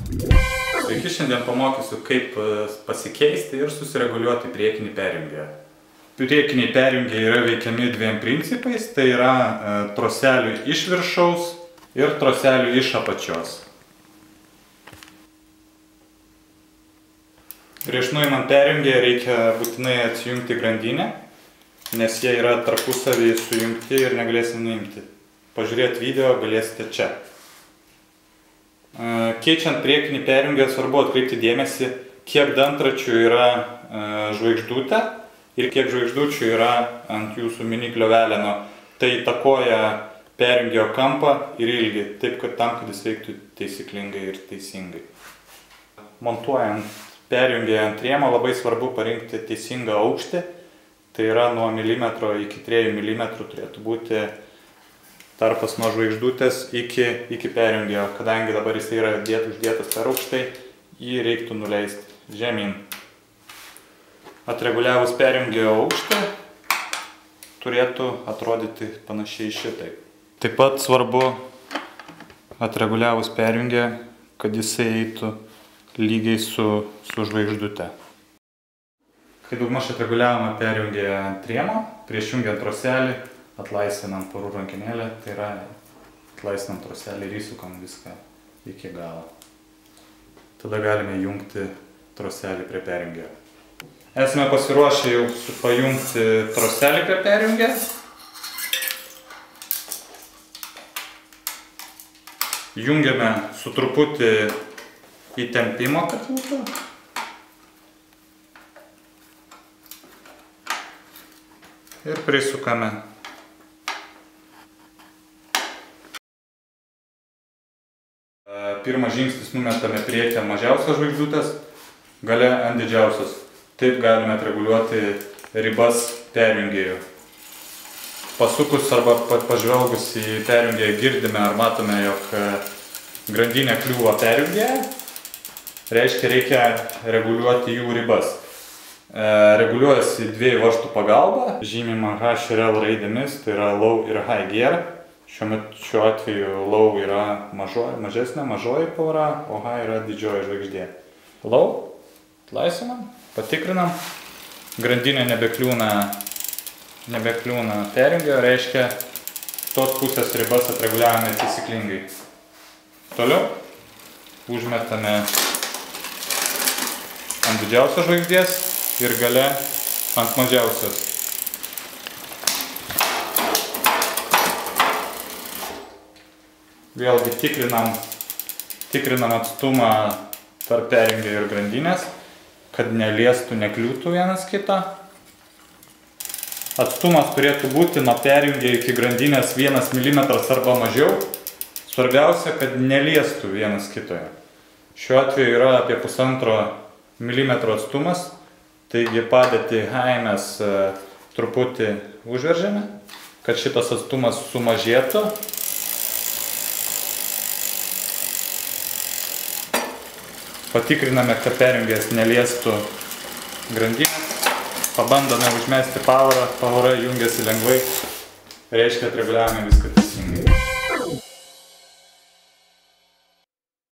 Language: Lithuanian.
Sveiki, šiandien pamokysiu, kaip pasikeisti ir susireguliuoti priekinį perjungėją. Priekiniai perjungėjai yra veikiami dviem principais, tai yra troselių iš viršaus ir troselių iš apačios. Prieš nuimant perjungėją reikia būtinai atsijungti grandinę, nes jie yra tarpusavį sujungti ir negalėsim nuimti. Pažiūrėti video galėsite čia. Keičiant priekinį perjungėją svarbu atkreipti dėmesį, kiek dantračių yra žvaigždutė ir kiek žvaigždučių yra ant jūsų miniklio veleno. Tai įtakoja perjungėjo kampą ir ilgį, taip kad jis veiktų taisyklingai ir teisingai. Montuojant perjungėją ant rėmo labai svarbu parinkti teisingą aukštį, tai yra nuo milimetro iki 3 mm turėtų būti tarpas nuo žvaigždutės iki perjungėjo, kadangi dabar jis yra uždėtas per aukštai, jį reiktų nuleisti žemyn. Atreguliavus perjungėjo aukštį turėtų atrodyti panašiai šitai. Taip pat svarbu atreguliavus perjungėją, kad jisai eitų lygiai su žvaigždute. Kai daugmaž atreguliavome perjungėją ant rėmo, prieš jungiant troselį, atlaisvinam porų rankenėlę, tai yra atlaisvinam troselį ir įsukam viską iki galo. Tada galime jungti troselį prie perjungėjo. Esame pasiruošę jau pajungti troselį prie perjungės. Jungiame su truputį įtempimo, kad būtų. Ir prisukame. Pirmas žingsnis numetame prieky ant mažiausios žvaigždutės, gale ant didžiausios. Taip galime atreguliuoti ribas perjungėjų. Pasukus arba pažvelgus į perjungėją girdime ar matome, jog grandinė kliūva perjungėją. Reiškia, reikia reguliuoti jų ribas. Reguliuojasi dviejų varžtų pagalba, žymima H ir L raidėmis, tai yra low ir high gear. Šiuo atveju low yra mažesnė, mažoji pora, o high yra didžioji žvaigždė. Low, atlaisvinam, patikrinam, grandinė nebekliūna perjungėjo, reiškia, tos pusės ribas atreguliavome taisyklingai. Toliau užmetame ant didžiausios žvaigždės ir gale ant mažiausios. Vėlgi tikrinam atstumą tarp perjungėjo ir grandinės, kad neliestų, nekliūtų vienas kitą. Atstumas turėtų būti nuo perjungėjo iki grandinės 1 mm arba mažiau. Svarbiausia, kad neliestų vienas kitoje. Šiuo atveju yra apie 1,5 mm atstumas, taigi padėtį high mes truputį užveržėme, kad šitas atstumas sumažėtų. Patikriname, kad perjungėjas neliestų grandinės. Pabandome užmesti pavarą jungiasi lengvai. Reiškia, atreguliavome viską.